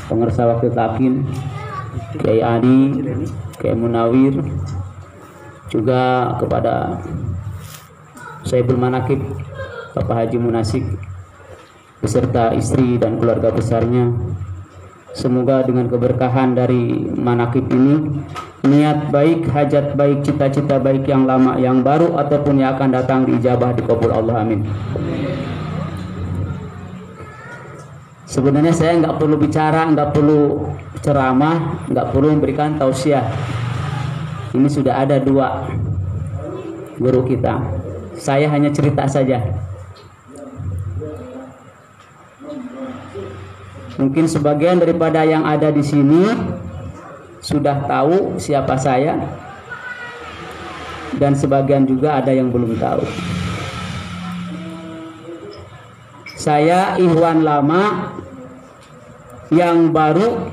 Pengarsa Wakil Takin, Kiai Adi, Kiai Munawir, juga kepada Saibul Manakib Bapak Haji Munasik beserta istri dan keluarga besarnya. Semoga dengan keberkahan dari manakib ini, niat baik, hajat baik, cita-cita baik yang lama, yang baru ataupun yang akan datang diijabah, dikabul Allah, amin. Sebenarnya saya nggak perlu bicara, nggak perlu ceramah, nggak perlu memberikan tausiah. Ini sudah ada dua guru kita. Saya hanya cerita saja. Mungkin sebagian daripada yang ada di sini sudah tahu siapa saya, dan sebagian juga ada yang belum tahu. Saya ikhwan lama yang baru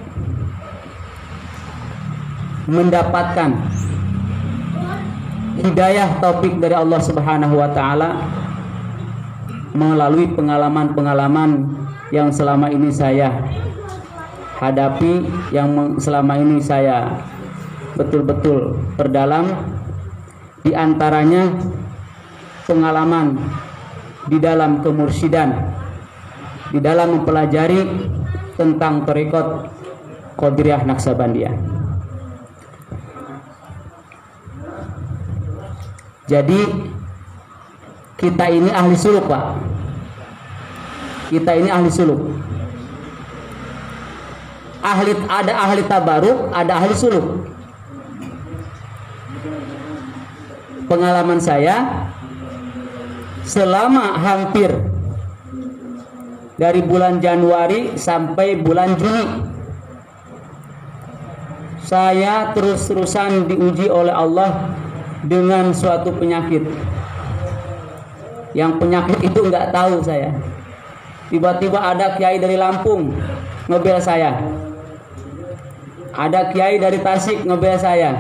mendapatkan hidayah taufik dari Allah Subhanahu wa taala melalui pengalaman-pengalaman yang selama ini saya hadapi, yang selama ini saya betul-betul perdalam. Di antaranya pengalaman di dalam kemursidan, di dalam mempelajari tentang Thariqat Qadiriyah Naksabandiyah. Jadi kita ini ahli suluk, Pak. Kita ini ahli suluk. Ada ahli tabaruk, ada ahli suluk. Pengalaman saya selama hampir dari bulan Januari sampai bulan Juni, saya terus-terusan diuji oleh Allah dengan suatu penyakit. Yang penyakit itu nggak tahu saya. Tiba-tiba ada kiai dari Lampung ngebel saya, ada kiai dari Tasik ngebel saya,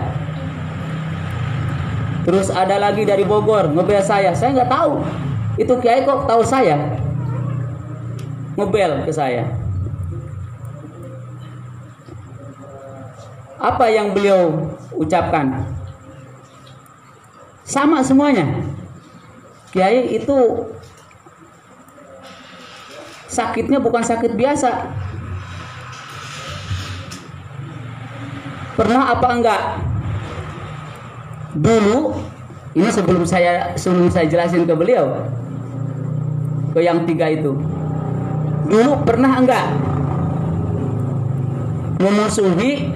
terus ada lagi dari Bogor ngebel saya. Saya nggak tahu itu kiai kok tahu saya, ngebel ke saya. Apa yang beliau ucapkan? Sama semuanya. Kiai itu sakitnya bukan sakit biasa. Pernah apa enggak? Dulu, ini sebelum saya jelasin ke beliau, ke yang tiga itu. Dulu pernah enggak memusuhi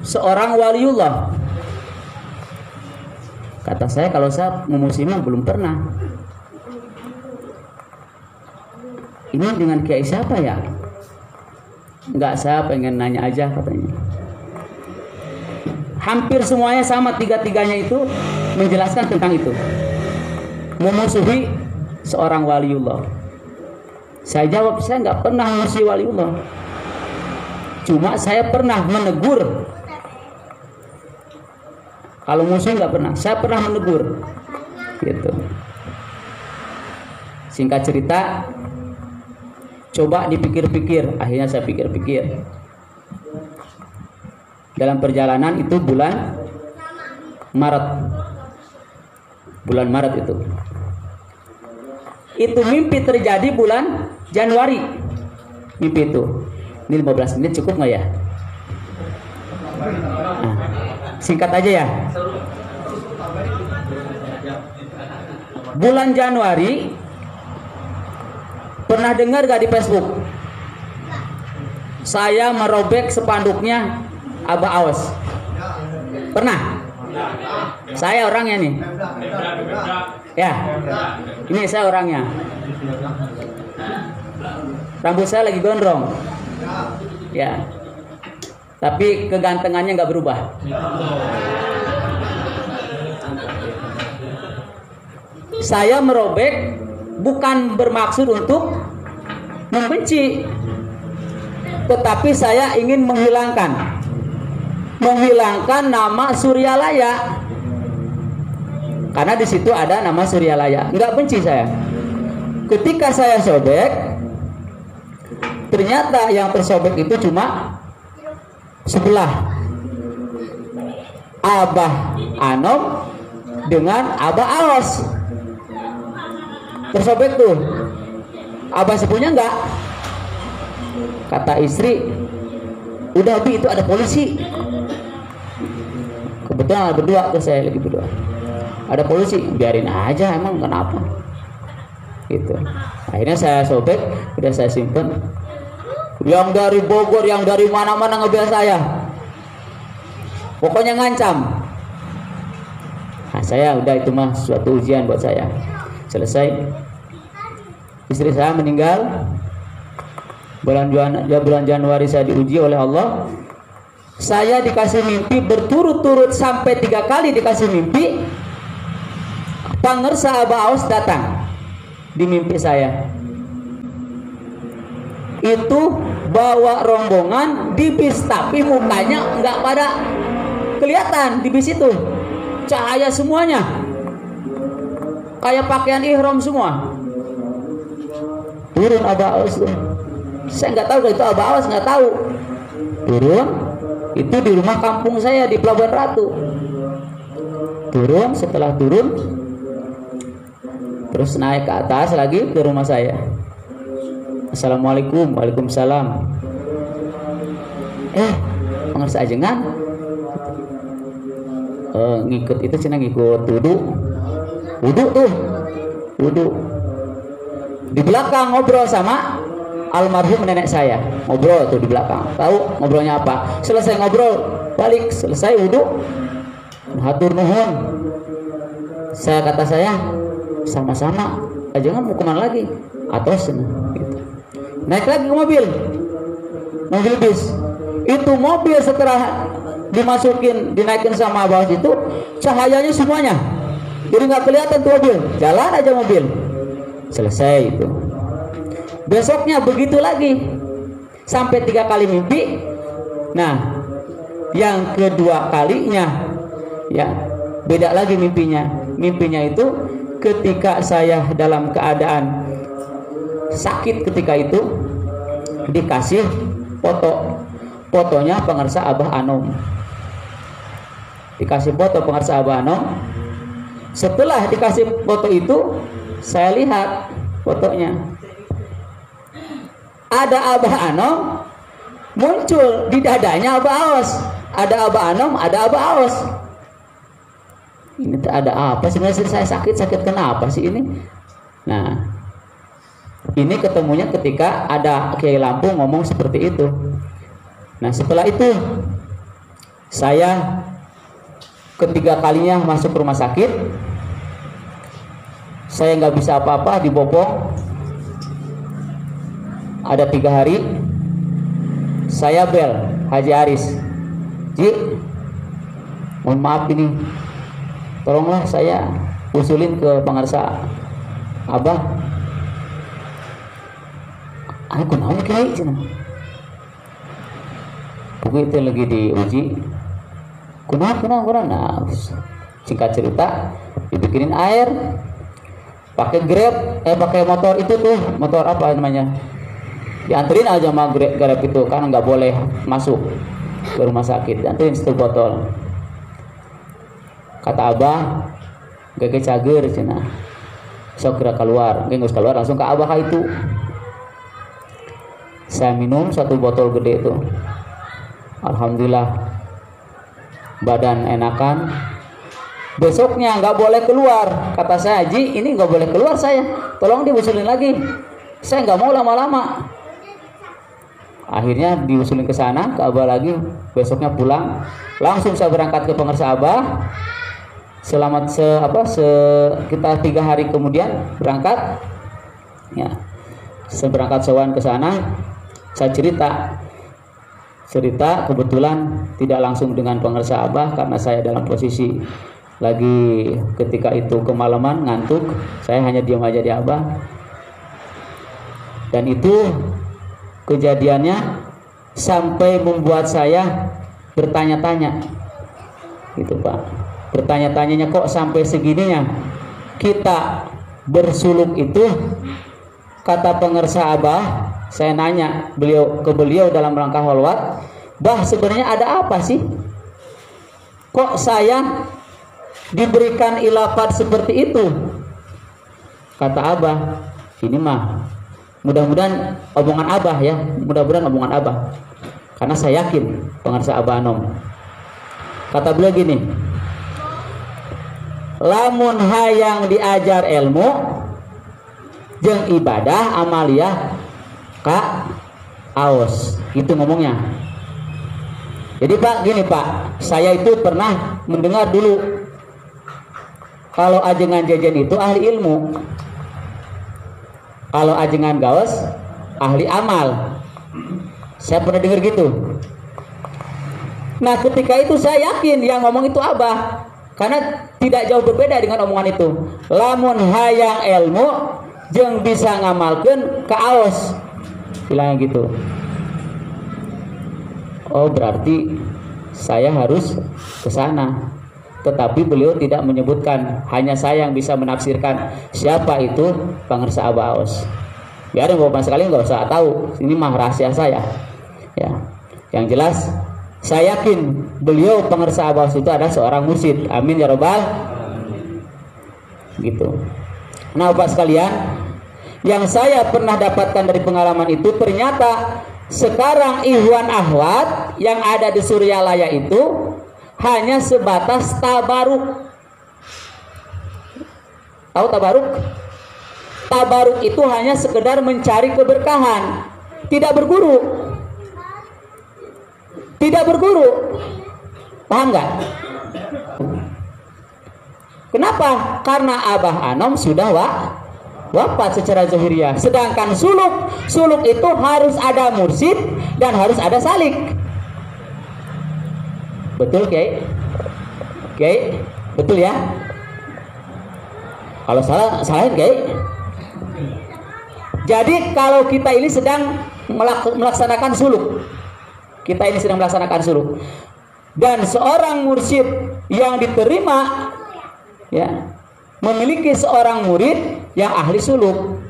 seorang waliullah? Kata saya, kalau saya memusuhinya belum pernah. Ini dengan kiai siapa ya? Enggak, saya pengen nanya aja katanya. Hampir semuanya sama, tiga-tiganya itu menjelaskan tentang itu. Memusuhi seorang waliullah. Saya jawab, saya nggak pernah memusuhi waliullah. Cuma saya pernah menegur. Kalau musuh nggak pernah, saya pernah menegur. Gitu. Singkat cerita, coba dipikir-pikir. Akhirnya saya pikir-pikir. Dalam perjalanan itu bulan Maret. Bulan Maret itu. Itu mimpi terjadi bulan Januari. Mimpi itu. Ini 15 menit cukup nggak ya? Nah, singkat aja ya. Bulan Januari, pernah dengar gak di Facebook? Saya merobek spanduknya Abah Awas. Pernah? Saya orangnya nih. Ya, ini saya orangnya. Rambut saya lagi gondrong. Ya, tapi kegantengannya nggak berubah. Saya merobek bukan bermaksud untuk membenci, tetapi saya ingin menghilangkan nama Suryalaya. Karena di situ ada nama Suryalaya. Nggak benci saya. Ketika saya sobek, Ternyata yang tersobek itu cuma sebelah Abah Anom dengan Abah Aos. Tersobek tuh. Abah sepunya enggak. Kata istri, udah Bi, itu ada polisi. Kebetulan berdua tuh, saya lagi berdua. Ada polisi, biarin aja, emang kenapa? Gitu. Akhirnya saya sobek, udah saya simpen. Yang dari Bogor, yang dari mana-mana ngebel saya. Pokoknya ngancam. Nah, saya udah, itu mah suatu ujian buat saya. Selesai. Istri saya meninggal. Bulan Januari saya diuji oleh Allah. Saya dikasih mimpi berturut-turut sampai 3 kali dikasih mimpi. Pangersa Abah Aos datang di mimpi saya. Itu bawa rombongan di bis, tapi mukanya nggak pada kelihatan di bis itu. Cahaya semuanya, kayak pakaian ihram semua. Turun Abah Aos tuh. Saya nggak tahu itu Abah Aos, nggak tahu. Turun, itu di rumah kampung saya di Pelabuhan Ratu. Turun, setelah turun, terus naik ke atas lagi ke rumah saya. Assalamualaikum. Waalaikumsalam. Pengersa ajengan. Ngikut itu cina ngikut wudhu tuh. Wudhu. Di belakang ngobrol sama almarhum nenek saya. Ngobrol tuh di belakang. Tahu ngobrolnya apa? Selesai ngobrol, balik, selesai wudhu. Hatur nuhun. Kata saya, sama-sama. Ajengan mau kemana lagi? Atos gitu. Naik lagi ke mobil bis. Itu mobil setelah dinaikin sama Abah itu, cahayanya semuanya, jadi nggak kelihatan tuh mobil, jalan aja mobil. Selesai itu. Besoknya begitu lagi sampai 3 kali mimpi. Nah, yang kedua kalinya ya beda lagi mimpinya. Mimpinya itu ketika saya dalam keadaan sakit, ketika itu dikasih fotonya pengersa Abah Anom. Dikasih foto pengersa Abah Anom. Setelah dikasih foto itu, saya lihat fotonya. Ada Abah Anom muncul di dadanya Abah Aos. Ada Abah Anom, ada Abah Aos. Ini ada apa sebenarnya? Saya sakit kenapa sih ini? Nah, ini ketemunya ketika ada Kiai Lampung ngomong seperti itu. Nah, setelah itu saya ketiga kalinya masuk rumah sakit. Saya nggak bisa apa-apa, dibopong. Ada 3 hari. Saya bel Haji Aris, Ji, mohon maaf ini, tolonglah saya usulin ke pengersa Abah. Aku naon Kiai cenah. Buku itu lagi diuji. Kunaon. Nah, singkat cerita, dibikinin air, pakai Grab, pakai motor itu tuh, motor apa namanya? Dianterin aja sama Grab itu, kan nggak boleh masuk ke rumah sakit. Dianterin 1 botol. Kata Abah, gege cager cenah. Sok kira keluar, geus keluar langsung ke Abah itu. Saya minum 1 botol gede itu. Alhamdulillah badan enakan. Besoknya nggak boleh keluar. Kata saya, Ji, ini nggak boleh keluar saya. Tolong diusulin lagi. Saya nggak mau lama-lama. Akhirnya diusulin ke sana, ke Abah lagi. Besoknya pulang. Langsung saya berangkat ke pengersa Abah. Sekitar 3 hari kemudian berangkat. Ya, saya berangkat sowan ke sana. Saya cerita kebetulan tidak langsung dengan pengersa Abah karena saya dalam posisi lagi ketika itu kemalaman ngantuk. Saya hanya diam aja di Abah. Dan itu kejadiannya sampai membuat saya bertanya-tanya gitu Pak. Bertanya-tanyanya kok sampai segininya kita bersuluk itu. Kata pengersa Abah, saya nanya ke beliau dalam rangka holwat, bah sebenarnya ada apa sih? Kok saya diberikan ilafat seperti itu? Kata Abah, ini mah mudah-mudahan omongan Abah ya, mudah-mudahan omongan Abah. Karena saya yakin pengarsa Abah Anom. Kata beliau gini, lamun hayang diajar ilmu jeung ibadah amaliyah ka aos, itu ngomongnya. Jadi Pak, gini Pak, saya itu pernah mendengar dulu kalau ajengan jajan itu ahli ilmu, kalau ajengan gaos ahli amal. Saya pernah dengar gitu. Nah ketika itu saya yakin yang ngomong itu Abah, karena tidak jauh berbeda dengan omongan itu. Lamun hayang ilmu jeung bisa ngamalkeun ka aos, bilangnya gitu. Oh berarti saya harus ke sana. Tetapi beliau tidak menyebutkan, hanya saya yang bisa menafsirkan siapa itu pengarsa Abah Aos. Biarin Bapak sekalian nggak usah tahu, ini mah rahasia saya. Ya, yang jelas saya yakin beliau pengarsa Abah Aos itu adalah seorang mursyid. Amin ya robbal. Gitu. Nah Bapak sekalian, yang saya pernah dapatkan dari pengalaman itu, ternyata sekarang ikhwan akhwat yang ada di Suryalaya itu hanya sebatas tabaruk. Tahu tabaruk? Tabaruk itu hanya sekedar mencari keberkahan, tidak berguru. Tidak berguru. Paham nggak? Kenapa? Karena Abah Anom sudah wafat secara zahiriyah. Sedangkan suluk itu harus ada mursyid dan harus ada salik. Betul Kiai? Kiai? Betul ya? Kalau salah salahin Kiai. Jadi kalau kita ini sedang melaksanakan suluk, kita ini sedang melaksanakan suluk, dan seorang mursyid yang diterima ya memiliki seorang murid yang ahli suluk,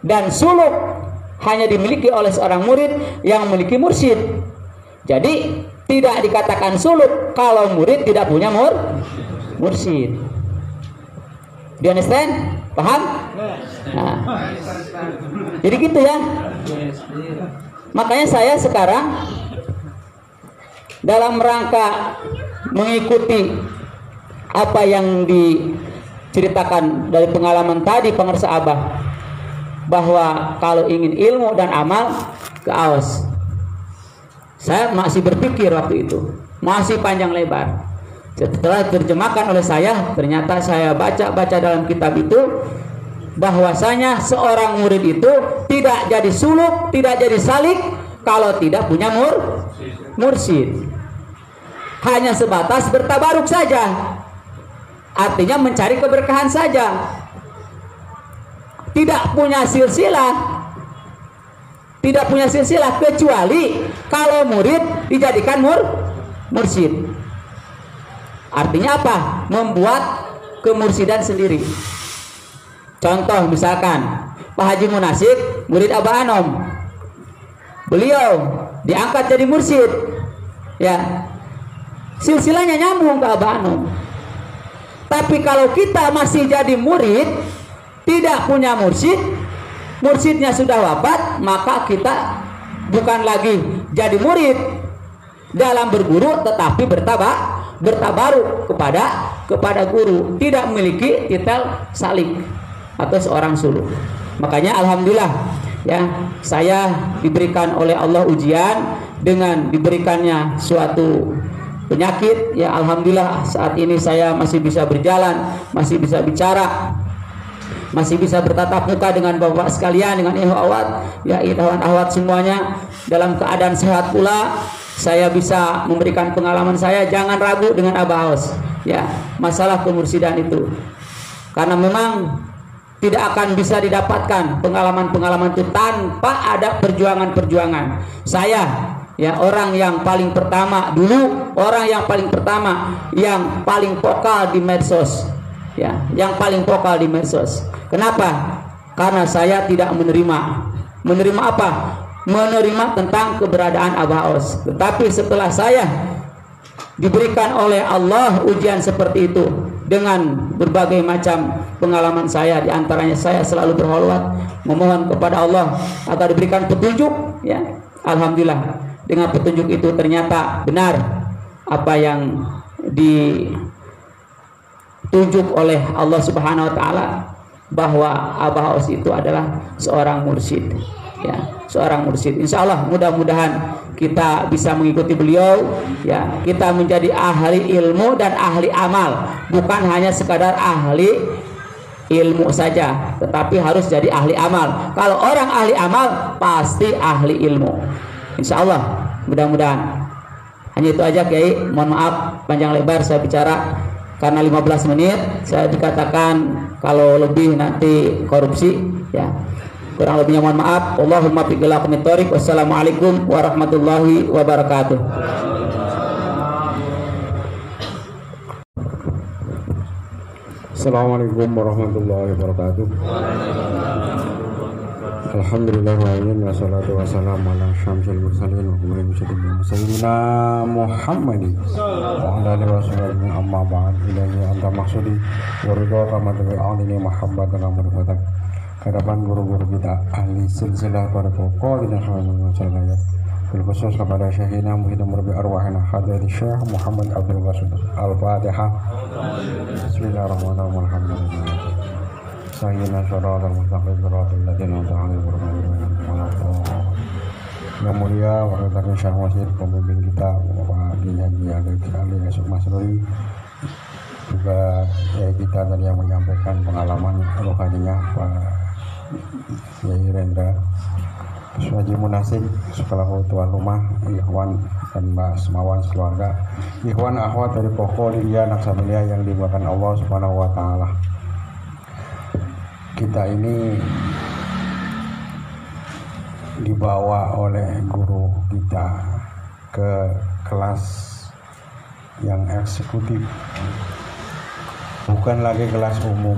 dan suluk hanya dimiliki oleh seorang murid yang memiliki mursyid. Jadi tidak dikatakan suluk kalau murid tidak punya mursyid. Do you understand? Paham? Nah, jadi gitu ya. Makanya saya sekarang dalam rangka mengikuti apa yang diceritakan dari pengalaman tadi pengarsa Abah, bahwa kalau ingin ilmu dan amal ke aos. Saya masih berpikir waktu itu, masih panjang lebar. Setelah diterjemahkan oleh saya, ternyata saya baca dalam kitab itu bahwasanya seorang murid itu tidak jadi suluk, tidak jadi salik kalau tidak punya mursyid. Hanya sebatas bertabaruk saja. Artinya mencari keberkahan saja. Tidak punya silsilah. Tidak punya silsilah kecuali kalau murid dijadikan mursyid. Artinya apa? Membuat kemursidan sendiri. Contoh misalkan Pak Haji Munasik murid Abah Anom, beliau diangkat jadi mursyid, ya silsilahnya nyambung ke Abah Anom. Tapi kalau kita masih jadi murid, tidak punya mursyid, mursyidnya sudah wafat, maka kita bukan lagi jadi murid dalam berguru, tetapi bertabaruk kepada guru, tidak memiliki titel salik atau seorang suluk. Makanya alhamdulillah ya, saya diberikan oleh Allah ujian dengan diberikannya suatu penyakit ya. Alhamdulillah saat ini saya masih bisa berjalan, masih bisa bicara, masih bisa bertatap muka dengan bapak sekalian, dengan ikhwan ya, ikhwan akhwat semuanya dalam keadaan sehat pula. Saya bisa memberikan pengalaman saya. Jangan ragu dengan Abah Aos ya, masalah kemursidan itu, karena memang tidak akan bisa didapatkan pengalaman-pengalaman itu tanpa ada perjuangan-perjuangan. Saya ya orang yang paling pertama dulu, orang yang paling pertama yang paling vokal di medsos ya, yang paling vokal di medsos. Kenapa? Karena saya tidak menerima Menerima apa? Menerima tentang keberadaan Abah Aos. Tetapi setelah saya diberikan oleh Allah ujian seperti itu dengan berbagai macam pengalaman saya, diantaranya saya selalu berholwat memohon kepada Allah agar diberikan petunjuk, ya. Alhamdulillah dengan petunjuk itu ternyata benar apa yang ditunjuk oleh Allah Subhanahu wa taala, bahwa Abah Aos itu adalah seorang mursyid, ya, seorang mursyid. Insya Allah mudah-mudahan kita bisa mengikuti beliau, ya, kita menjadi ahli ilmu dan ahli amal, bukan hanya sekadar ahli ilmu saja, tetapi harus jadi ahli amal. Kalau orang ahli amal pasti ahli ilmu, insya Allah. Mudah-mudahan. Hanya itu aja Kiai, mohon maaf panjang lebar saya bicara karena 15 menit. Saya dikatakan kalau lebih nanti korupsi, ya. Kurang lebihnya mohon maaf. Allahumma biqila qamitorik. Wassalamualaikum warahmatullahi wabarakatuh. Assalamualaikum warahmatullahi wabarakatuh. Alhamdulillahirrahmanirrahim. Wassalatu wassalamu ala syamsil mursalin wa ala sayyidina Muhammadin wa ala alihi wasallam. Amma ba'd, ilahi anta maksudi wa ridha kama tabi'ani muhabbatan wa marfatan. Hadapan guru-guru kita ahli silsilah para pokok dan masalah, khusus kepada Syekhina Muhyiddin Murabbi Arwahina Hadrati Syekh Muhammad Abdul Basit. Al-Fatihah. Bismillahirrahmanirrahim. Alhamdulillah. Sayyidina syaratul mustaqim syaratul ladzina an'amta 'alaihim. Yang mulia Wakil Syekh Wasid, pemimpin kita Bapak Haji Ali Esok Masruri, juga kita tadi yang menyampaikan pengalaman rohaninya Pak Yai Rendra, Haji Munasib, sekaligus tuan rumah, ikhwan dan Mbak Semawan sekeluarga, ikhwan akhwat dari pokok India Naksabelia yang dimuliakan Allah Subhanahu wa taala. Kita ini dibawa oleh guru kita ke kelas yang eksekutif, bukan lagi kelas umum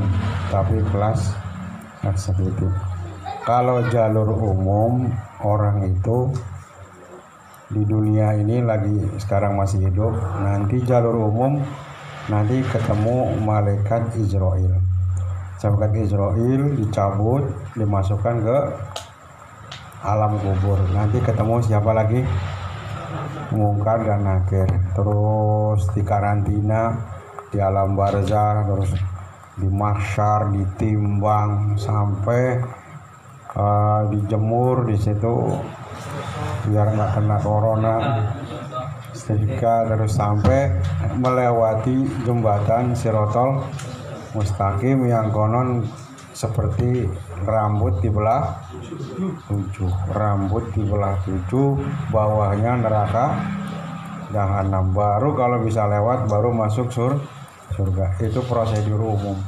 tapi kelas eksekutif. Kalau jalur umum, orang itu di dunia ini lagi sekarang masih hidup, nanti jalur umum nanti ketemu malaikat Israel. Malaikat Israel dicabut, dimasukkan ke alam kubur. Nanti ketemu siapa lagi? Mungkar dan Nakir. Terus dikarantina di alam barzah, terus di mahsyar, ditimbang sampai dijemur di situ biar nggak kena corona, terus sampai melewati jembatan Sirotol Mustaqim yang konon seperti rambut dibelah 7, rambut dibelah 7, bawahnya neraka jahanam. Baru kalau bisa lewat baru masuk surga. Itu prosedur umum.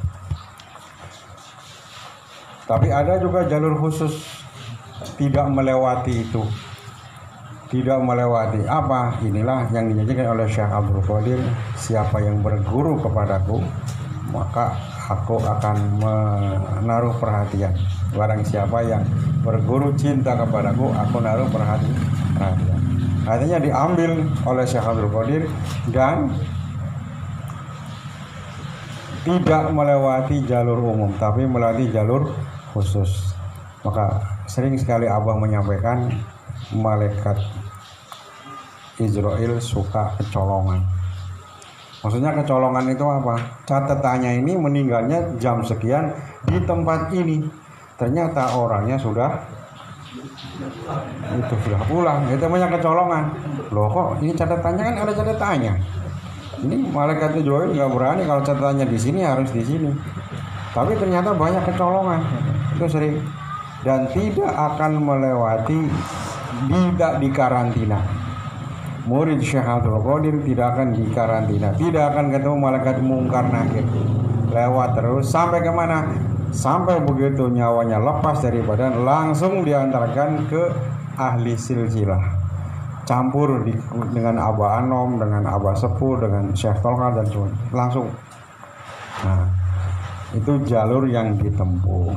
Tapi ada juga jalur khusus, tidak melewati itu, tidak melewati apa? Inilah yang dijanjikan oleh Syekh Abdul Qadir. Siapa yang berguru kepadaku, maka aku akan menaruh perhatian. Barang siapa yang berguru cinta kepadaku, aku naruh perhatian. Artinya diambil oleh Syekh Abdul Qadir dan tidak melewati jalur umum, tapi melewati jalur khusus. Maka sering sekali Abah menyampaikan malaikat Israel suka kecolongan. Maksudnya kecolongan itu apa? Catatannya ini meninggalnya jam sekian di tempat ini. Ternyata orangnya sudah pulang. Itu namanya kecolongan. Loh kok ini catatannya kan ada catatannya. Ini malaikat Israel nggak berani kalau catatannya di sini harus di sini. Tapi ternyata banyak kecolongan. Itu sering. Dan tidak akan melewati, tidak dikarantina. Murid Syekh Abdul Qadir tidak akan dikarantina, tidak akan ketemu malaikat Mungkar Nakir. Lewat terus sampai kemana? Sampai begitu nyawanya lepas dari badan, langsung diantarkan ke ahli silsilah. Campur dengan Abah Anom, dengan Abah Sepuh, dengan Syekh Tolkar dan sebagainya. Langsung. Nah, itu jalur yang ditempuh.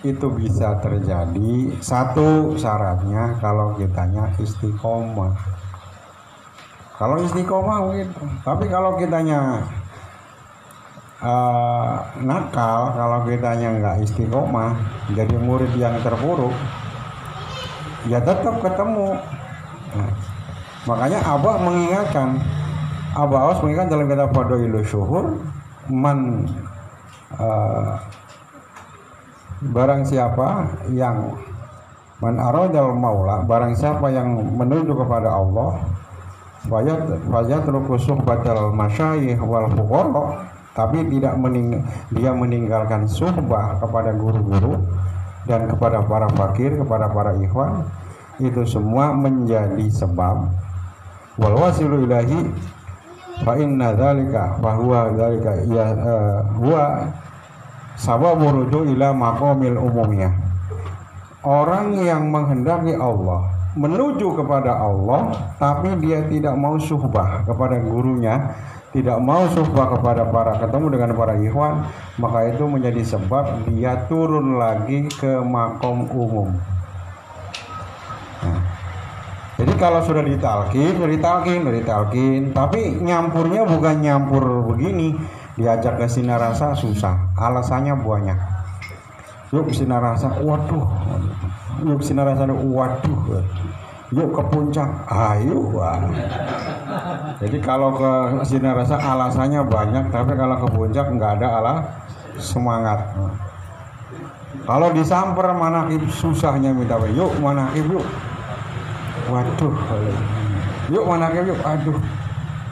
itu bisa terjadi, satu syaratnya kalau kitanya istiqomah. Kalau istiqomah gitu. Tapi kalau kitanya nakal, kalau kitanya nggak istiqomah, jadi murid yang terpuruk, ya tetap ketemu. Nah, makanya Abah mengingatkan, Abah Aus mengingatkan dalam kitab Fadailus Syuhur, barang siapa yang man aradal maula, barang siapa yang menuju kepada Allah, fayatruku suhbatal masyayikh wal fuqara, tapi dia meninggalkan suhbah kepada guru-guru dan kepada para fakir, kepada para ikhwan, itu semua menjadi sebab wal wasilu ilahi fa inna dzalika fa huwa dzalika ya huwa sababu ruju ila maqamil umumiyah. Orang yang menghendaki Allah, menuju kepada Allah, tapi dia tidak mau suhbah kepada gurunya, tidak mau suhbah kepada ketemu dengan para ikhwan, maka itu menjadi sebab dia turun lagi ke makom umum. Nah, jadi kalau sudah ditalkin, tapi nyampurnya bukan nyampur begini, diajak ke sinarasa susah, alasannya banyak. Yuk sinarasa, waduh. Yuk sinarasa, waduh. Yuk ke puncak, ayo. Jadi kalau ke sinarasa alasannya banyak, tapi kalau ke puncak nggak ada semangat. Kalau disamper manakib susahnya minta, yuk manakib yuk. Waduh. Yuk manakib yuk, aduh.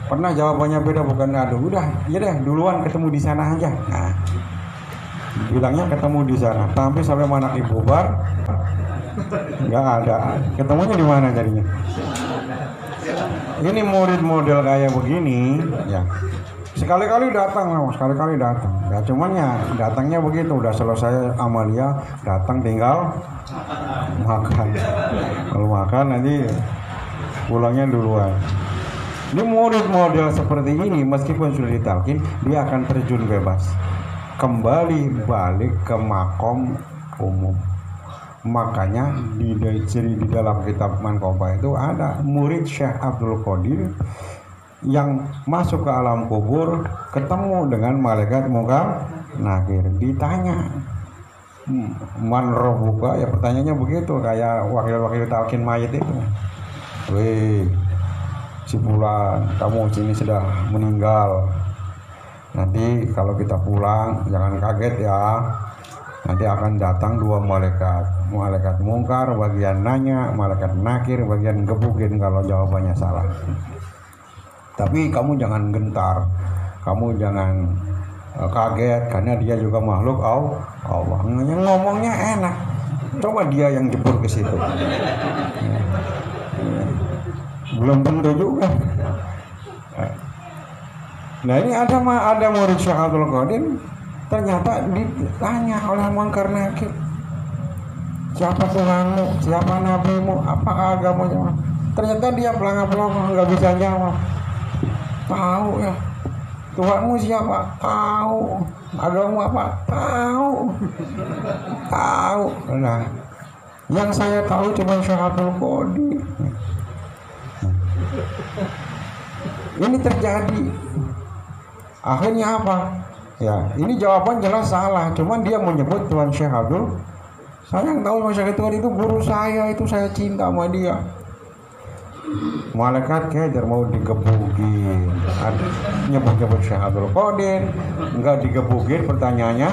Pernah jawabannya beda, bukan aduh. Udah, ya deh duluan ketemu di sana aja. Nah, bilangnya ketemu di sana, sampai manakib bubar, nggak ada. Ketemunya di mana jadinya? Ini murid model kayak begini, ya. Sekali-kali datang, ya cuman ya datangnya begitu, udah selesai amalia, datang tinggal makan. Kalau makan nanti pulangnya duluan. Ini murid model seperti ini, meskipun sudah ditalkin, dia akan terjun bebas, kembali balik ke makom umum. Makanya di dalam kitab Manqobah itu ada murid Syekh Abdul Qadir yang masuk ke alam kubur, ketemu dengan malaikat Munkar Nakir, ditanya man rabbuka, ya pertanyaannya begitu, kayak wakil-wakil talkin mayit itu. Weh, si fulan, kamu sini sudah meninggal, nanti kalau kita pulang jangan kaget ya, nanti akan datang dua malaikat mungkar bagian nanya, malaikat nakir bagian gebukin kalau jawabannya salah. Tapi kamu jangan gentar, kamu jangan kaget, karena dia juga makhluk Allah. Ngomongnya enak, coba dia yang jebur ke situ. Belum tentu juga. Nah ini ada murid Syekh Abdul Qadir, ternyata ditanya oleh Munkar Nakir, siapa Tuhanmu, siapa nabimu, apa agamanya. Ternyata dia pelangap-pelangap, nggak bisa jawab. Tahu ya, Tuhanmu siapa? Tahu. Agamamu apa? Tahu. Nah, yang saya tahu cuma Syekh Abdul Qadir. Ini terjadi. Akhirnya apa? Ya, ini jawaban jelas salah. Cuman dia menyebut Tuhan Syekh Abdul. Saya yang tahu Syekh Tuhan itu guru saya, itu saya cinta sama dia. Malaikat kejar mau digebukin, nyebut Syekh Abdul Qadir, enggak digebukin, pertanyaannya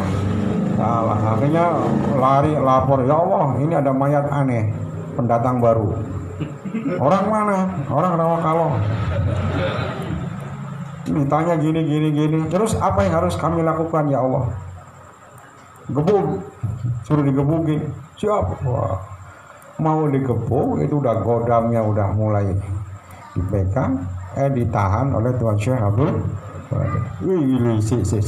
salah. Akhirnya lari lapor, ya Allah ini ada mayat aneh, pendatang baru. Orang mana? Orang Rawakalo. Ditanya gini. Terus apa yang harus kami lakukan ya Allah? Gebuk, suruh digebukin. Siap? Wah, mau digebuk itu udah godamnya udah mulai dipegang, ditahan oleh Tuan Syekh Abdul. Wih, si.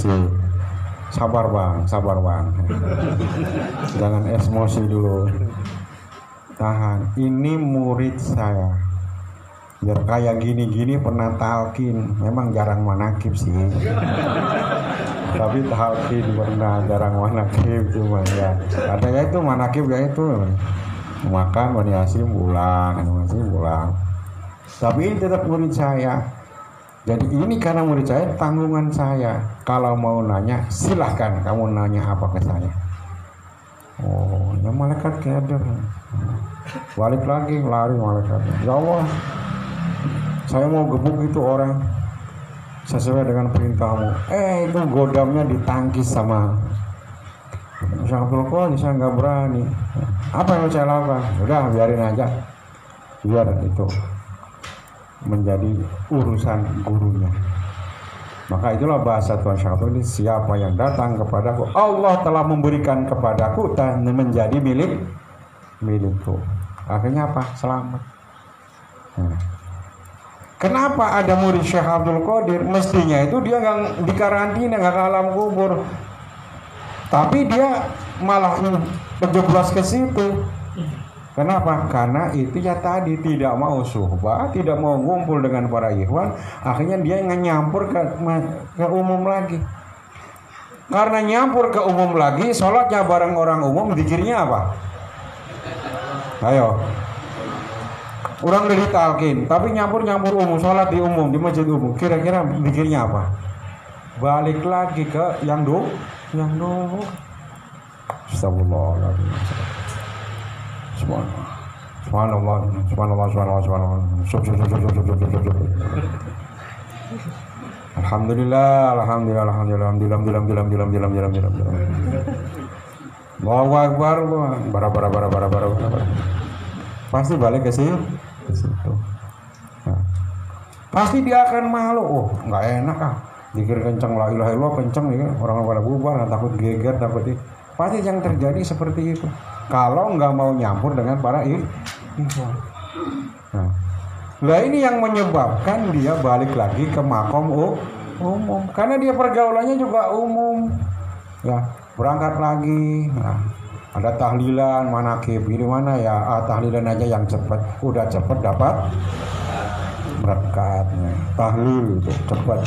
Sabar bang. Jangan emosi dulu. Tahan. Ini murid saya. biar kayak gini-gini pernah talkin, memang jarang manakib sih. Tapi talkin pernah, jarang manakib cuma ya. Adanya itu manakib ya itu makan Bani Hasyim pulang, Tapi ini tetap murid saya. Jadi ini karena murid saya, tanggungan saya. Kalau mau nanya, silahkan kamu nanya apa ke saya. Oh, ya malaikat keder. Balik lagi, lari malaikat. Ya Allah, saya mau gebuk itu orang sesuai dengan perintahmu. Itu godamnya ditangkis sama Syekh Abdul Qadir, saya nggak berani. Apa yang saya lakukan? Udah biarin aja, biar itu menjadi urusan gurunya. Maka itulah bahasa Tuhan Syekh Abdul, siapa yang datang kepadaku, Allah telah memberikan kepadaku dan menjadi milikku. Akhirnya apa? Selamat. Kenapa ada murid Syekh Abdul Qadir? Mestinya itu dia nggak dikarantina, nggak ke alam kubur, tapi dia malah kejeblos ke situ. Kenapa? Karena itu ya tadi tidak mau suhbah, tidak mau ngumpul dengan para ikhwan, akhirnya dia nyampur ke umum lagi. Karena nyampur ke umum lagi, sholatnya bareng orang umum, dikirnya apa? Ayo, orang dari talqin, tapi nyampur umum, sholat di umum, di masjid umum, kira-kira dikirnya apa? Balik lagi ke yang dulu. Astagfirullahaladzim. Subhanallah. Alhamdulillah. Allahu Akbar. Bara. Pasti balik ke situ. Nah, pasti dia akan malu. Oh, nggak enak ah. Dikir kencang, la ilaha illallah kencang ya. Orang pada bubar, takut geger, takut itu. Pasti yang terjadi seperti itu. Kalau nggak mau nyampur dengan para ikhwan. Nah ini yang menyebabkan dia balik lagi ke makom umum. Karena dia pergaulannya juga umum. Ya, berangkat lagi. Nah, ada tahlilan, manakib, ini mana ya? Tahlilan aja yang cepat. Udah cepat dapat berkat. Tahlil itu cepat.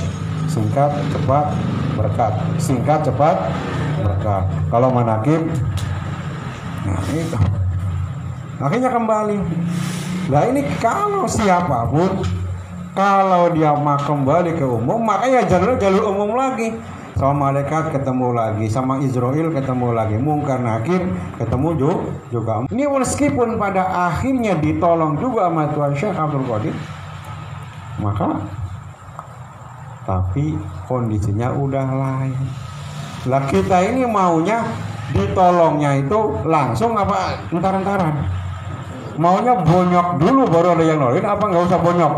Singkat, cepat, berkat. Singkat, cepat, berkat. Kalau manakib, nah itu akhirnya kembali. Nah ini kalau siapapun, kalau dia mau kembali ke umum, makanya jalur umum lagi. Sama malaikat ketemu lagi, sama Israel ketemu lagi, Mungkar Nakir ketemu juga. Ini meskipun pada akhirnya ditolong juga sama Tuhan Syekh Abdul Qadir, maka tapi kondisinya udah lain. Lah kita ini maunya ditolongnya itu langsung apa entar-entaran? Maunya bonyok dulu baru ada yang nolongin, apa nggak usah bonyok?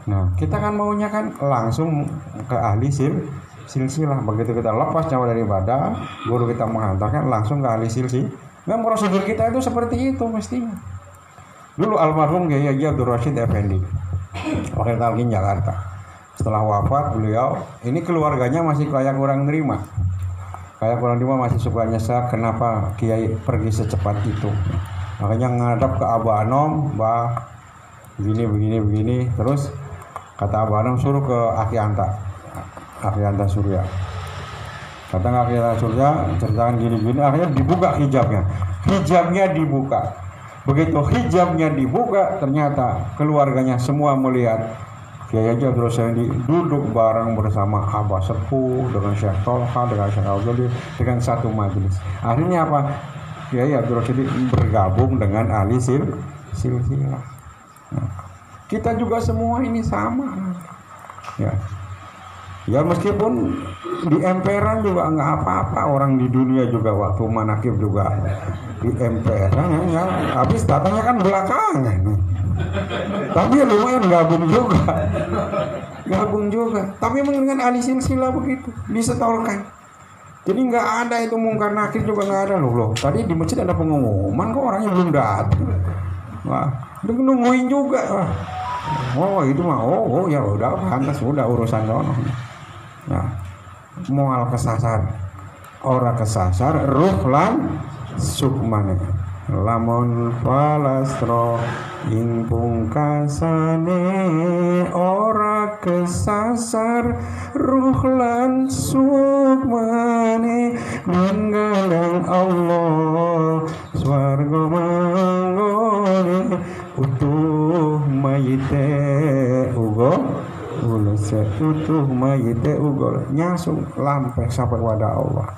Nah kita kan maunya kan langsung ke ahli silsilah. Begitu kita lepas nyawa dari badan, guru kita menghantarkan langsung ke ahli silsilah. Nah prosedur kita itu seperti itu mestinya. Dulu almarhum Kiai Haji Abdul Rashid Effendi, wakil talqin Jakarta. Setelah wafat beliau, ini keluarganya masih kayak kurang nerima. Masih suka nyesek kenapa Kiai pergi secepat itu. Makanya ngadap ke Abah Anom, Mbah begini. Terus kata Abah Anom suruh ke Aki Anta Surya. Kata Aki Anta Surya, ceritakan gini. Akhirnya dibuka hijabnya dibuka. Begitu hijabnya dibuka, ternyata keluarganya semua melihat Kiai Haji Abdul Rashid duduk bareng bersama Abah Sepuh dengan Syekh Tolha, dengan Syekh Abdul dengan satu majelis. Akhirnya apa? Kiai Abdul Rashid bergabung dengan ahli silsilah. Nah, kita juga semua ini sama. Ya meskipun di emperan juga nggak apa-apa, orang di dunia juga waktu manakib juga di emperan ya, habis datangnya kan belakangan. Tapi ya lumayan gabung juga. Tapi dengan ahli silsilah begitu disetorkan. Jadi nggak ada itu Mungkar Nakir juga nggak ada loh. Tadi di masjid ada pengumuman kok orangnya belum datang. Wah, nungguin juga. Oh itu mah ya udah pantas udah urusan dono. Nah, mual kesasar, orang kesasar ruh lan sukmane. lamun falastro ing pungkasane ora kesasar ruh lan sukmane manggalang Allah swarga manggone utuh mayite uga ulese utuh mayite uga nyasung lampe sampai kepada Allah.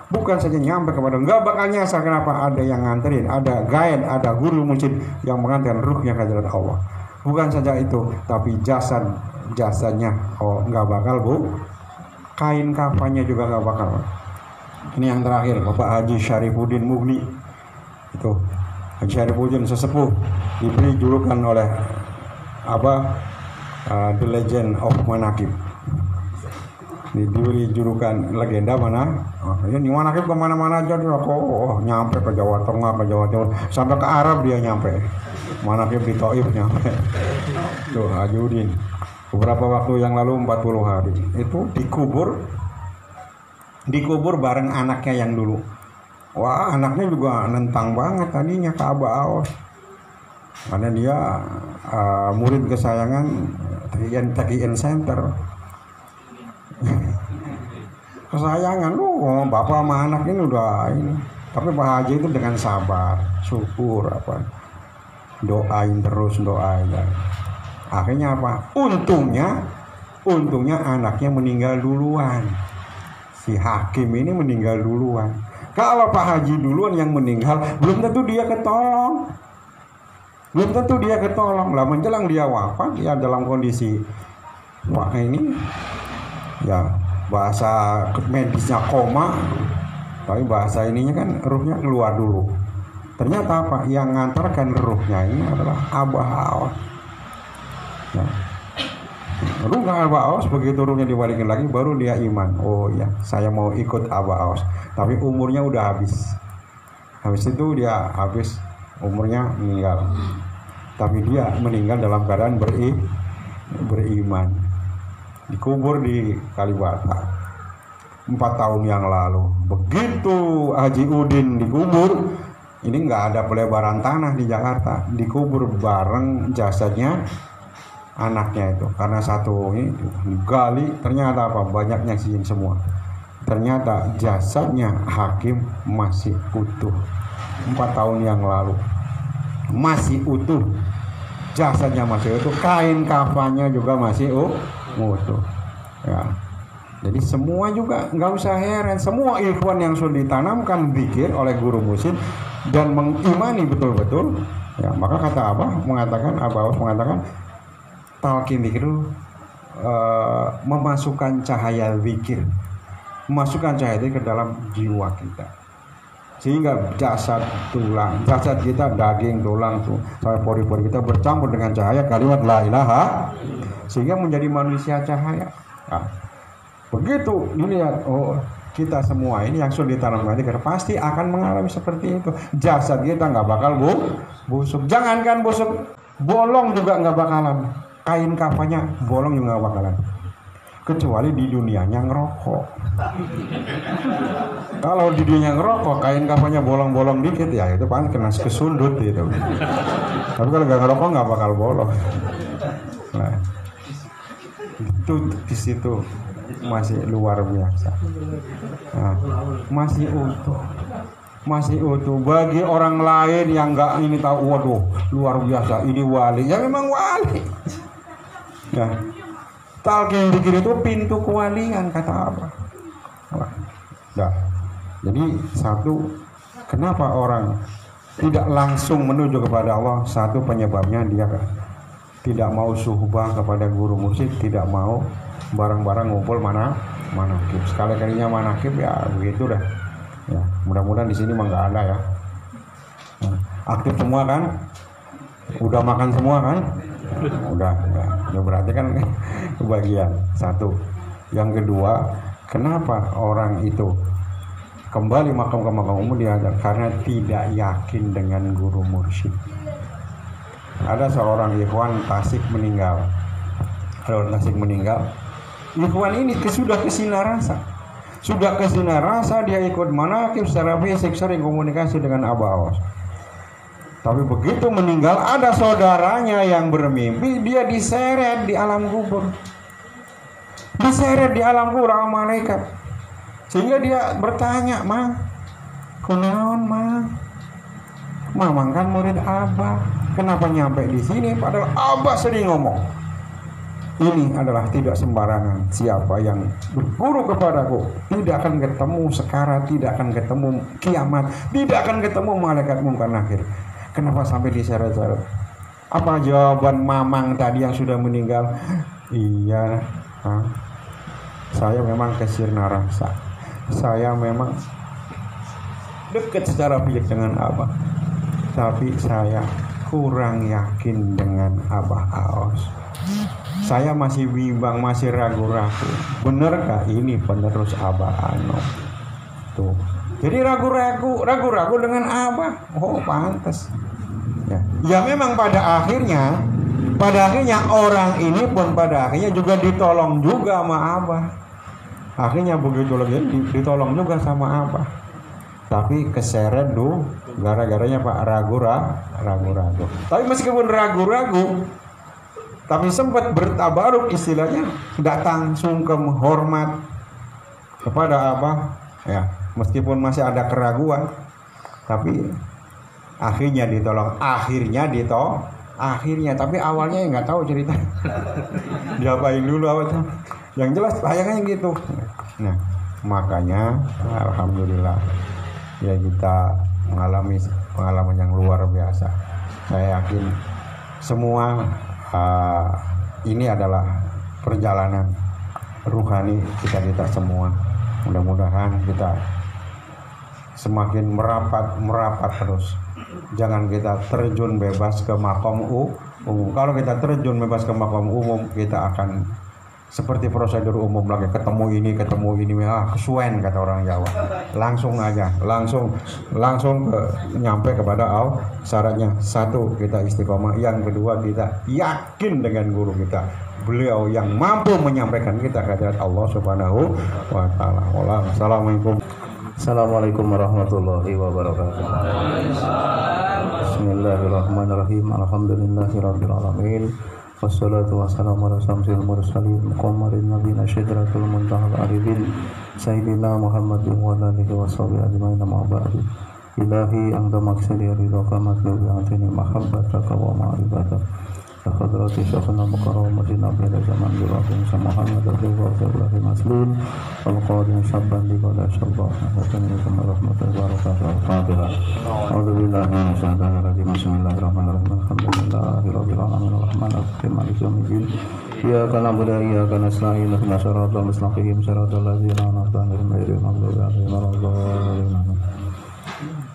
Bukan saja nyampe kepada, nggak bakal nyasar. Kenapa? Ada yang nganterin, ada guide, ada guru mursyid yang mengantarkan ruhnya ke hadirat Allah. Bukan saja itu, tapi jasanya nggak bakal kain kafannya juga nggak bakal. Ini yang terakhir, Bapak Haji Syarifuddin Mugni itu, Haji Syarifuddin sesepuh diberi julukan oleh The Legend of Manaqib. Diberi julukan legenda mana? Ini Manaqib kemana-mana aja dia nyampe ke Jawa Tengah, ke Jawa Timur, sampai ke Arab dia nyampe. Manaqib di Taif nyampe. Tuh Haji Udin. Beberapa waktu yang lalu 40 hari itu dikubur bareng anaknya yang dulu. Wah, anaknya juga nentang banget tadinya ke Abah Aos. Karena dia murid kesayangan TGN Center. Kesayangan bapak sama anak ini udah ini. Tapi Pak Haji itu dengan sabar, syukur doain terus doain. Akhirnya apa? Untungnya anaknya meninggal duluan. Si Hakim ini meninggal duluan. Kalau Pak Haji duluan yang meninggal, belum tentu dia ketolong. Lah menjelang dia wafat, dia dalam kondisi ini ya bahasa medisnya koma, tapi bahasa ininya kan ruhnya keluar dulu. Ternyata apa? Yang ngantarkan ruhnya ini adalah Abah Aos. Nah, ruhnya Abah Aos, begitu ruhnya dibalikin lagi baru dia iman. Oh ya, saya mau ikut Abah Aos. Tapi umurnya udah habis. Habis itu dia umurnya meninggal. Tapi dia meninggal dalam keadaan beriman. Dikubur di Kalibata 4 tahun yang lalu. Begitu Haji Udin dikubur, ini nggak ada pelebaran tanah di Jakarta, dikubur bareng jasadnya anaknya itu. Karena satu ini gali, ternyata apa? Banyak nyaksiin semua. Ternyata jasadnya Hakim masih utuh. 4 tahun yang lalu masih utuh, jasadnya masih utuh, kain kafannya juga masih utuh ya. Jadi semua juga nggak usah heran, semua ikhwan yang sudah ditanamkan zikir oleh guru mursyid dan mengimani betul-betul ya, maka kata Abah mengatakan talqin zikir itu memasukkan cahaya zikir ke dalam jiwa kita, sehingga jasad kita, daging, tulang sampai pori-pori kita bercampur dengan cahaya kalimat la ilaha, sehingga menjadi manusia cahaya. Nah, begitu dilihat, kita semua ini yang sudah ditanamkan pasti akan mengalami seperti itu. Jasad kita nggak bakal busuk. Jangankan busuk, bolong juga nggak bakalan. Kain kafannya bolong juga nggak bakalan. Kecuali di dunianya ngerokok. Kalau di dunia ngerokok, kain kafannya bolong-bolong dikit ya itu kan kena kesundut gitu. Tapi kalau nggak ngerokok nggak bakal bolong. Nah, itu di situ masih luar biasa. Nah, masih utuh bagi orang lain yang nggak ini tahu, waduh luar biasa ini wali, ya memang wali. Nah, talqin zikir itu pintu kewalian kata apa? Nah, jadi satu, kenapa orang tidak langsung menuju kepada Allah? Satu penyebabnya dia tidak mau suhbah kepada guru mursyid, tidak mau barang-barang ngumpul manaqib. Sekali-kalinya manaqib ya begitu dah. Ya, mudah-mudahan di sini mah nggak ada ya. Nah, aktif semua kan? Udah makan semua kan? Udah. Ya berarti kan kebagian. Satu. Yang kedua, kenapa orang itu kembali makam ke makam umum diajar? Karena tidak yakin dengan guru mursyid. Ada seorang ikhwan Tasik meninggal. Ikhwan ini sudah kesina rasa, dia ikut manaqib secara fisik, sering komunikasi dengan Abah Aos. Tapi begitu meninggal ada saudaranya yang bermimpi dia diseret di alam kubur. Diseret di alam kubur sama malaikat. Sehingga dia bertanya, "Mang, kunaon, Mang? Mamang kan murid Abah. Kenapa nyampe di sini padahal Abah sering ngomong. Ini adalah tidak sembarangan. Siapa yang berguru kepadaku tidak akan ketemu sekarat, tidak akan ketemu kiamat, tidak akan ketemu malaikat mungkar nakir." Kenapa sampai diseret-seret? Apa jawaban mamang tadi yang sudah meninggal? Iya, saya memang kesirna rasa. Saya memang dekat secara fisik dengan Abah, tapi saya kurang yakin dengan Abah Aos. Saya masih bimbang, masih ragu-ragu. Benarkah ini penerus Abah Anom? Tuh. Jadi ragu-ragu dengan Abah. Oh, pantas. Ya memang pada akhirnya orang ini pun pada akhirnya juga ditolong juga sama Abah. Akhirnya begitu lagi ditolong juga sama Abah. Tapi keseret gara-garanya Pak ragu-ragu. Tapi meskipun ragu-ragu, tapi sempat bertabaruk istilahnya, datang sungkem hormat kepada Abah. Ya, meskipun masih ada keraguan, tapi akhirnya ditolong. Tapi awalnya nggak tahu cerita. Diapain dulu awalnya. Yang jelas sayangnya gitu. Nah, makanya alhamdulillah ya kita mengalami pengalaman yang luar biasa. Saya yakin semua ini adalah perjalanan ruhani kita semua. Mudah-mudahan kita semakin merapat terus. Jangan kita terjun bebas ke makom umum. Kalau kita terjun bebas ke makom umum, kita akan seperti prosedur umum lagi, ketemu ini kesuwen kata orang Jawa. Langsung nyampe kepada syaratnya. Satu, kita istiqomah. Yang kedua, kita yakin dengan guru kita. Beliau yang mampu menyampaikan kita ke hadirat Allah Subhanahu wa taala. Assalamualaikum warahmatullahi wabarakatuh. Bismillahirrahmanirrahim. Alhamdulillahirabbil alamin. Wassalatu wassalamu ala samsil mursalin muqammarin nabiyina syidratul muntahal arifin sayyidina Muhammadin wa alihi wa sahbihi ajma'in amma ba'du. Ilahi anta maksudi ridhaka matlubi atini mahabbataka wa ma'rifataka hadrati syakhna mukarramatin abda zaman bilahin samahan adzul wa ibrahim maslun wal qadim sabban li qala syabba wa tanyikum rahmatan barakatuh fadila a'udzubillahi minasyaitonir rajim bismillahirrahmanirrahim alhamdulillahirabbil alamin arrahmanirrahim maliki yaumiddin iyyaka na'budu wa iyyaka nasta'in ihdinas siratal mustaqim siratal ladzina an'amta 'alaihim ghairil maghdubi 'alaihim waladdallin.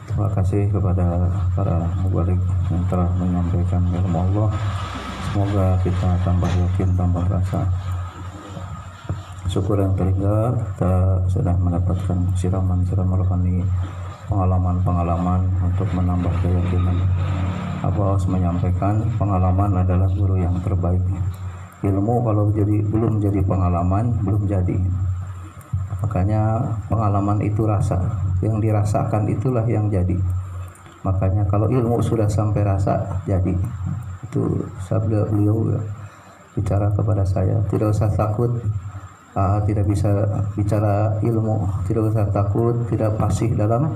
Terima kasih kepada para mubarik yang telah menyampaikan ilmu Allah. Semoga kita tambah yakin, tambah rasa syukur yang terhingga kita sudah mendapatkan siraman-siraman rohani, pengalaman-pengalaman untuk menambah keyakinan. Abbas menyampaikan pengalaman adalah guru yang terbaik. Ilmu kalau belum jadi pengalaman, belum jadi. Makanya pengalaman itu rasa, yang dirasakan itulah yang jadi. Makanya kalau ilmu sudah sampai rasa, jadi. Itu sabda beliau bicara kepada saya, tidak usah takut tidak bisa bicara ilmu, tidak usah takut tidak fasih dalam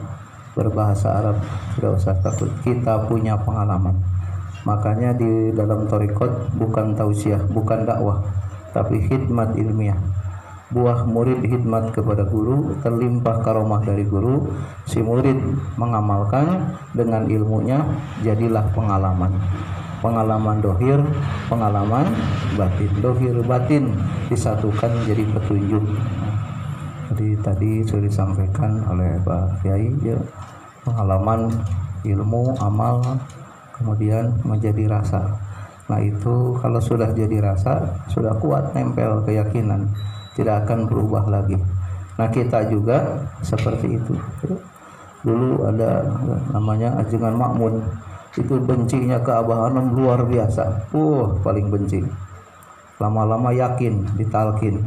berbahasa Arab, tidak usah takut, kita punya pengalaman. Makanya di dalam thariqat bukan tausiah, bukan dakwah, tapi khidmat ilmiah. Buah murid khidmat kepada guru, terlimpah karomah dari guru, si murid mengamalkan dengan ilmunya, jadilah pengalaman. Pengalaman dohir, pengalaman batin. Dohir batin disatukan jadi petunjuk. Jadi tadi sudah disampaikan oleh Pak Kiai ya, pengalaman, ilmu, amal, kemudian menjadi rasa. Nah itu kalau sudah jadi rasa, sudah kuat nempel keyakinan, tidak akan berubah lagi. Nah kita juga seperti itu. Dulu ada namanya Ajengan Makmun, itu bencinya ke Abah Anom luar biasa. Paling benci. Lama-lama yakin, ditalkin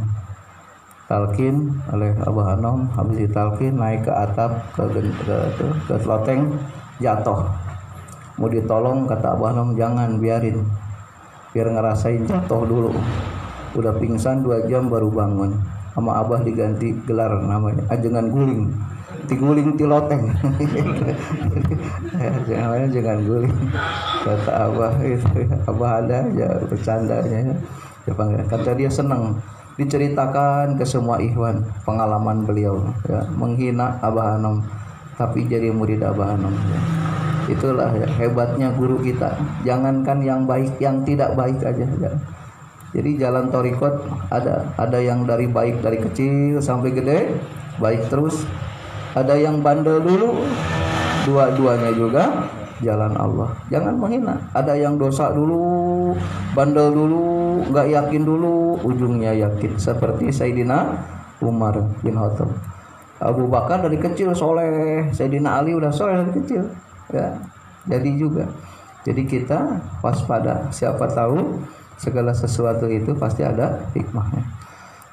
oleh Abah Anom. Habis ditalkin naik ke atap, ke loteng, jatuh. mau ditolong, kata Abah Nom jangan, biarin, biar ngerasain jatuh dulu. Udah pingsan 2 jam baru bangun. Sama Abah diganti gelar namanya, ajengan guling, tiguling tiloteng. Jangan guling, kata Abah itu. Abah ada aja bercandanya. Kata dia senang diceritakan ke semua ikhwan pengalaman beliau, ya, menghina Abah Anom tapi jadi murid Abah Anom, ya. Itulah ya, hebatnya guru kita. Jangankan yang baik, yang tidak baik aja, ya. Jadi jalan thariqat ada yang dari baik dari kecil sampai gede baik terus, ada yang bandel dulu, dua-duanya juga jalan Allah. Jangan menghina. Ada yang dosa dulu, bandel dulu, nggak yakin dulu, ujungnya yakin. Seperti Sayyidina Umar bin Khattab. Abu Bakar dari kecil soleh, Sayyidina Ali udah soleh dari kecil, ya. Jadi juga. Jadi kita waspada. Siapa tahu segala sesuatu itu pasti ada hikmahnya.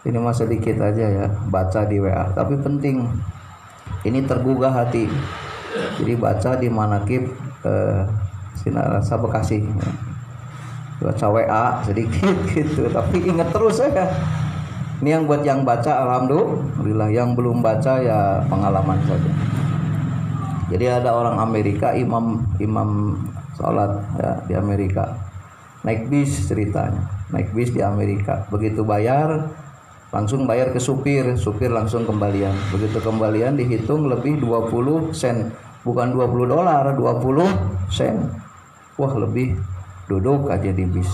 Ini mah sedikit aja ya, baca di WA. Tapi penting. Ini tergugah hati. Jadi baca di manakib Sinarasa Bekasi. Baca WA sedikit gitu. Tapi ingat terus ya. Ini yang buat yang baca alhamdulillah, yang belum baca ya pengalaman saja. Jadi ada orang Amerika, imam sholat ya, di Amerika. Naik bis ceritanya, naik bis di Amerika. Begitu bayar, langsung bayar ke supir langsung kembalian. Begitu kembalian dihitung lebih 20 sen, bukan $20, 20 sen. Wah lebih, duduk aja di bis.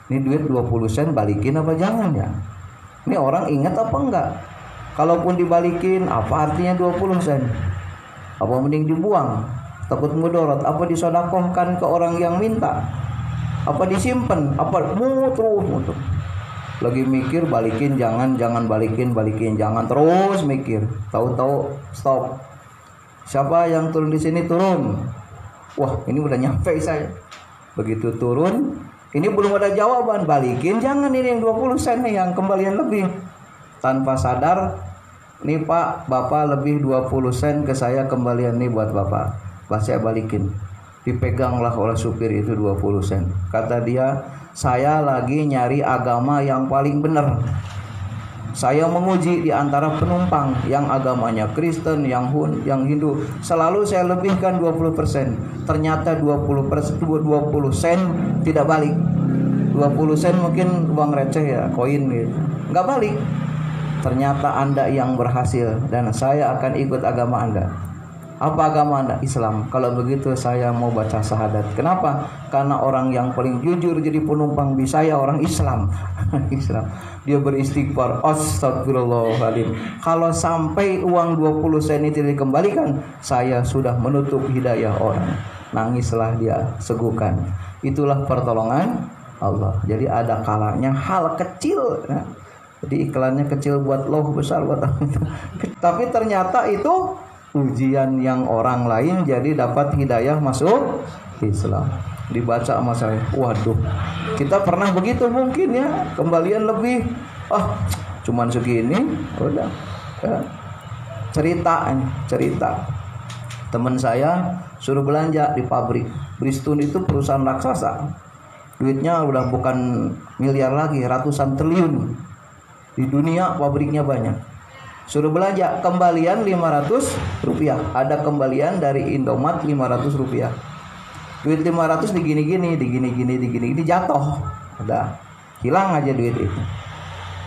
Ini duit 20 sen balikin apa jangan ya? Ini orang ingat apa enggak? Kalaupun dibalikin, apa artinya 20 sen? Apa mending dibuang? Takut mudarat? Apa disodakohkan ke orang yang minta? Apa disimpan? Apa muter? Lagi mikir balikin jangan balikin jangan, terus mikir. Tahu-tahu stop. Siapa yang turun di sini turun? Wah, ini udah nyampe saya. Begitu turun, ini belum ada jawaban. Balikin jangan, ini yang 20 sen nih, yang kembalian lebih. Tanpa sadar, nih Pak, Bapak lebih 20 sen ke saya kembalian nih buat Bapak. Saya balikin. Dipeganglah oleh supir itu 20 sen. Kata dia, saya lagi nyari agama yang paling benar. Saya menguji di antara penumpang yang agamanya Kristen, yang Hindu. Selalu saya lebihkan 20%. Ternyata 20 sen tidak balik. 20 sen mungkin uang receh ya, koin gitu. Nggak balik. Ternyata Anda yang berhasil dan saya akan ikut agama Anda. Apa agama Anda? Islam. Kalau begitu saya mau baca syahadat. Kenapa? Karena orang yang paling jujur jadi penumpang bis saya orang Islam. Islam. Dia beristighfar, astagfirullahaladzim. Kalau sampai uang 20 sen itu dikembalikan, saya sudah menutup hidayah orang. Nangislah dia, segukan. Itulah pertolongan Allah. Jadi ada kalanya hal kecil. Ya. Jadi iklannya kecil buat lo, besar buat itu. Tapi ternyata itu ujian yang orang lain jadi dapat hidayah masuk Islam. Dibaca sama saya, waduh, kita pernah begitu mungkin ya, kembalian lebih, cuman segini, udah ya. Cerita teman saya suruh belanja di pabrik Bristol, itu perusahaan raksasa, duitnya udah bukan miliar lagi, ratusan triliun di dunia, pabriknya banyak. Suruh belanja, kembalian 500 rupiah. Ada kembalian dari Indomaret 500 rupiah. Duit 500 digini-gini, jatuh. Udah, hilang aja duit itu.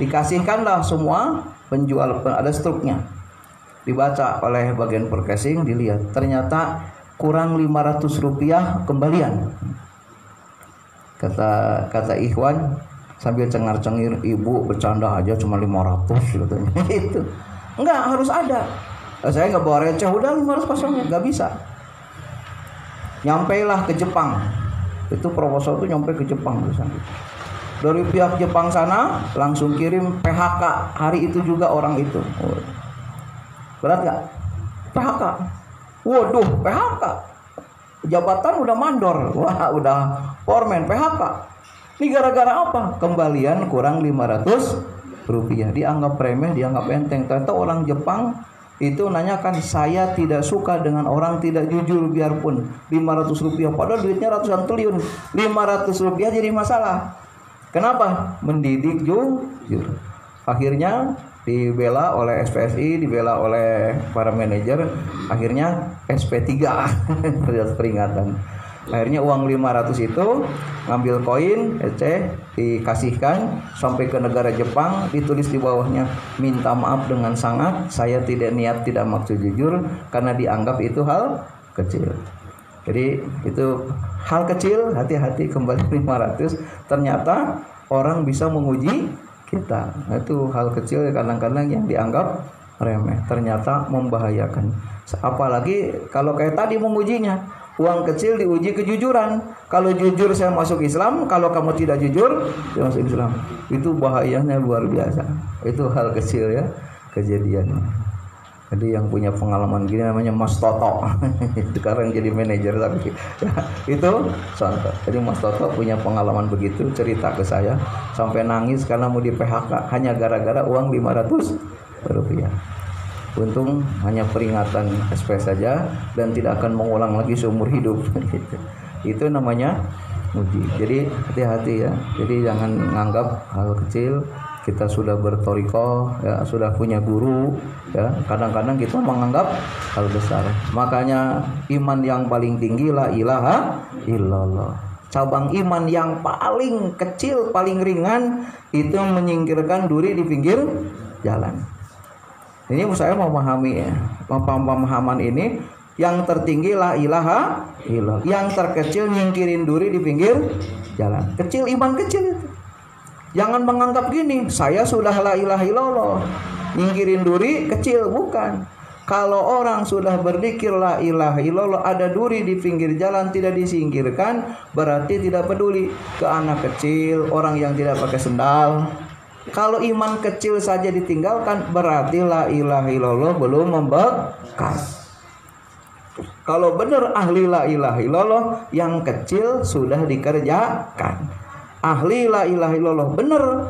Dikasihkanlah semua penjual, ada struknya. Dibaca oleh bagian purchasing, dilihat. Ternyata kurang 500 rupiah kembalian. Kata Ikhwan, sambil cengar-cengir, ibu bercanda aja cuma 500 katanya. Itu enggak, harus ada. Saya nggak bawa receh, udah 500 kosongnya, nggak bisa. Nyampailah ke Jepang. Itu proposal itu nyampe ke Jepang. Dari pihak Jepang sana langsung kirim PHK hari itu juga orang itu. Berat nggak? PHK. Waduh, PHK. Jabatan udah mandor. Wah, udah foreman, PHK. Ini gara-gara apa? Kembalian kurang 500 rupiah. Dianggap remeh, dianggap enteng. Ternyata orang Jepang itu nanyakan, saya tidak suka dengan orang tidak jujur biarpun 500 rupiah, padahal duitnya ratusan triliun, 500 rupiah jadi masalah. Kenapa? Mendidik jujur. Akhirnya dibela oleh SPSI, dibela oleh para manajer, akhirnya SP3 peringatan. Akhirnya uang 500 itu ngambil koin, dikasihkan sampai ke negara Jepang, ditulis di bawahnya, minta maaf dengan sangat, saya tidak niat, tidak maksud jujur, karena dianggap itu hal kecil. Jadi itu hal kecil, hati-hati, kembali 500, ternyata orang bisa menguji kita. Nah, itu hal kecil kadang-kadang yang dianggap remeh, ternyata membahayakan. Apalagi kalau kayak tadi mengujinya, uang kecil diuji kejujuran. Kalau jujur saya masuk Islam, kalau kamu tidak jujur saya masuk Islam. Itu bahayanya luar biasa. Itu hal kecil ya, kejadian. Jadi yang punya pengalaman gini namanya Mas Toto. Sekarang jadi manajer tapi ya, itu contoh. Jadi Mas Toto punya pengalaman begitu, cerita ke saya sampai nangis karena mau di PHK hanya gara-gara uang 500 rupiah. Untung hanya peringatan SP saja dan tidak akan mengulang lagi seumur hidup. Itu namanya uji. Jadi hati-hati ya. Jadi jangan menganggap hal kecil. Kita sudah bertoriko, ya, sudah punya guru, ya. Kadang-kadang kita menganggap hal besar. Makanya iman yang paling tinggi la ilaha illallah. Cabang iman yang paling kecil, paling ringan itu menyingkirkan duri di pinggir jalan. Ini saya memahami ya, pemahaman ini yang tertinggi la ilaha illallah, yang terkecil nyingkirin duri di pinggir jalan. Kecil, iman kecil itu. Jangan menganggap gini, saya sudah la ilaha illallah, nyingkirin duri kecil, bukan. Kalau orang sudah berzikir la ilaha illallah, ada duri di pinggir jalan tidak disingkirkan, berarti tidak peduli ke anak kecil, orang yang tidak pakai sendal. Kalau iman kecil saja ditinggalkan, berarti la ilaha illallah belum membekas. Kalau benar ahli la ilaha illallah, yang kecil sudah dikerjakan. Ahli la ilaha illallah benar,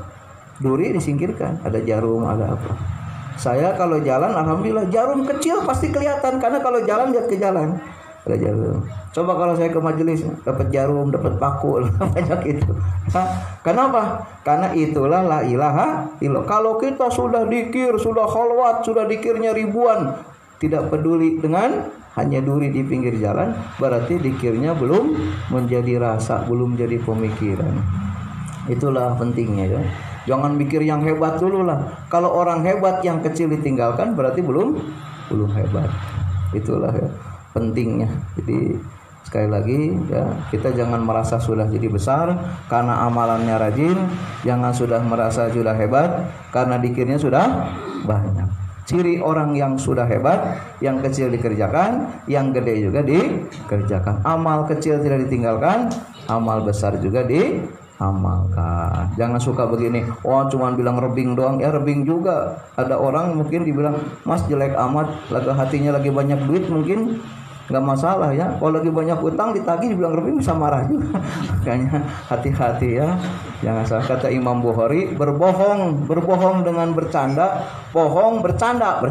duri disingkirkan, ada jarum, ada apa. Saya kalau jalan, alhamdulillah jarum kecil pasti kelihatan, karena kalau jalan lihat ke jalan ada jarum. Coba kalau saya ke majelis dapat jarum, dapat paku, banyak itu. Kenapa? Karena itulah la ilaha illallah. Kalau kita sudah dikir, sudah khalwat, sudah dikirnya ribuan, tidak peduli dengan hanya duri di pinggir jalan, berarti dikirnya belum menjadi rasa, belum jadi pemikiran. Itulah pentingnya ya. Jangan mikir yang hebat dulu lah. Kalau orang hebat yang kecil ditinggalkan, berarti belum hebat. Itulah ya pentingnya. Jadi sekali lagi ya, kita jangan merasa sudah jadi besar karena amalannya rajin, jangan sudah merasa sudah hebat karena dikirnya sudah banyak. Ciri orang yang sudah hebat, yang kecil dikerjakan, yang gede juga dikerjakan. Amal kecil tidak ditinggalkan, amal besar juga diamalkan. Jangan suka begini, oh cuman bilang rebing doang, ya rebing juga. Ada orang mungkin dibilang, mas jelek amat, lagi hatinya lagi banyak duit mungkin nggak masalah ya. Kalau lagi banyak utang ditagih dibilang rebing bisa marah juga. Makanya hati-hati ya. Jangan salah, kata Imam Bukhari, berbohong dengan bercanda, bohong bercanda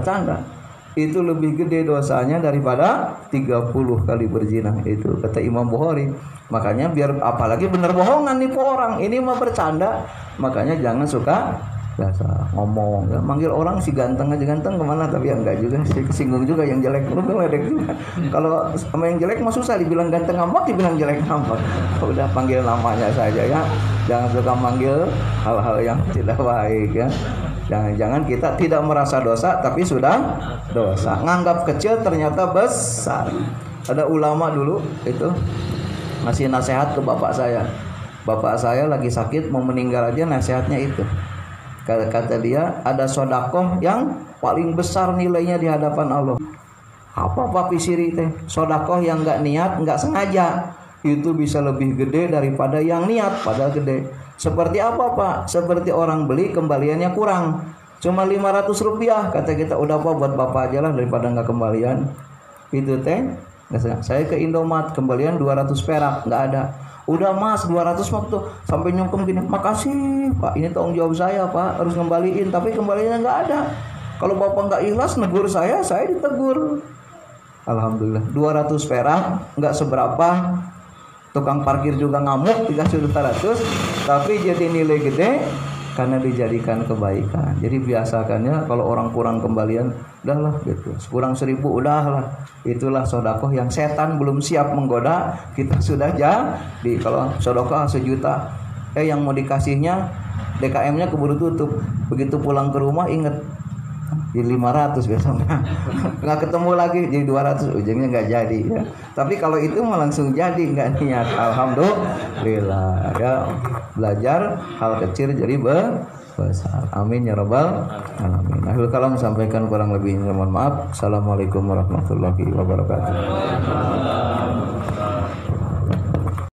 itu lebih gede dosanya daripada 30 kali berzina. Itu kata Imam Bukhari. Makanya biar apalagi bener bohongan nipu orang, ini mah bercanda. Makanya jangan suka biasa ngomong ya, manggil orang si ganteng aja, ganteng kemana, tapi ya enggak juga, si kesinggung juga yang jelek, lu ngeledek juga. Kalau sama yang jelek mah susah, dibilang ganteng ngambek, dibilang jelek ngambek. Udah panggil namanya saja ya, jangan suka manggil hal-hal yang tidak baik ya. Jangan-jangan kita tidak merasa dosa tapi sudah dosa, nganggap kecil ternyata besar. Ada ulama dulu itu ngasih nasihat ke bapak saya. Bapak saya lagi sakit mau meninggal aja, nasihatnya itu. Kata dia, ada sodakoh yang paling besar nilainya di hadapan Allah. Apa papi siri teh? Sodakoh yang nggak niat, nggak sengaja, itu bisa lebih gede daripada yang niat padahal gede. Seperti apa pak? Seperti orang beli kembaliannya kurang, cuma 500 rupiah. Kata kita, udah apa buat bapak aja lah daripada nggak kembalian. Itu teh, saya ke Indomaret kembalian 200 perak, nggak ada. Udah mas 200 waktu sampai nyungkem gini, makasih pak, ini tanggung jawab saya pak, harus ngembaliin, tapi kembaliannya nggak ada. Kalau bapak nggak ikhlas negur saya ditegur. Alhamdulillah 200 perak nggak seberapa, tukang parkir juga ngamuk dikasih 200, tapi jadi nilai gede karena dijadikan kebaikan. Jadi biasakannya kalau orang kurang kembalian, udahlah gitu, kurang 1000 udahlah. Itulah sodakoh yang setan belum siap menggoda, kita sudah jadi. Kalau sodakoh 1 juta, yang mau dikasihnya DKM-nya keburu tutup, begitu pulang ke rumah inget jadi 500 biasanya nggak ketemu lagi jadi 200, ujungnya nggak jadi ya. Tapi kalau itu mah langsung jadi, nggak niat. Alhamdulillah ya, belajar hal kecil jadi besar. Amin ya rabbal alamin. Akhirul kalam sampaikan, kurang lebihnya mohon maaf. Assalamualaikum warahmatullahi wabarakatuh.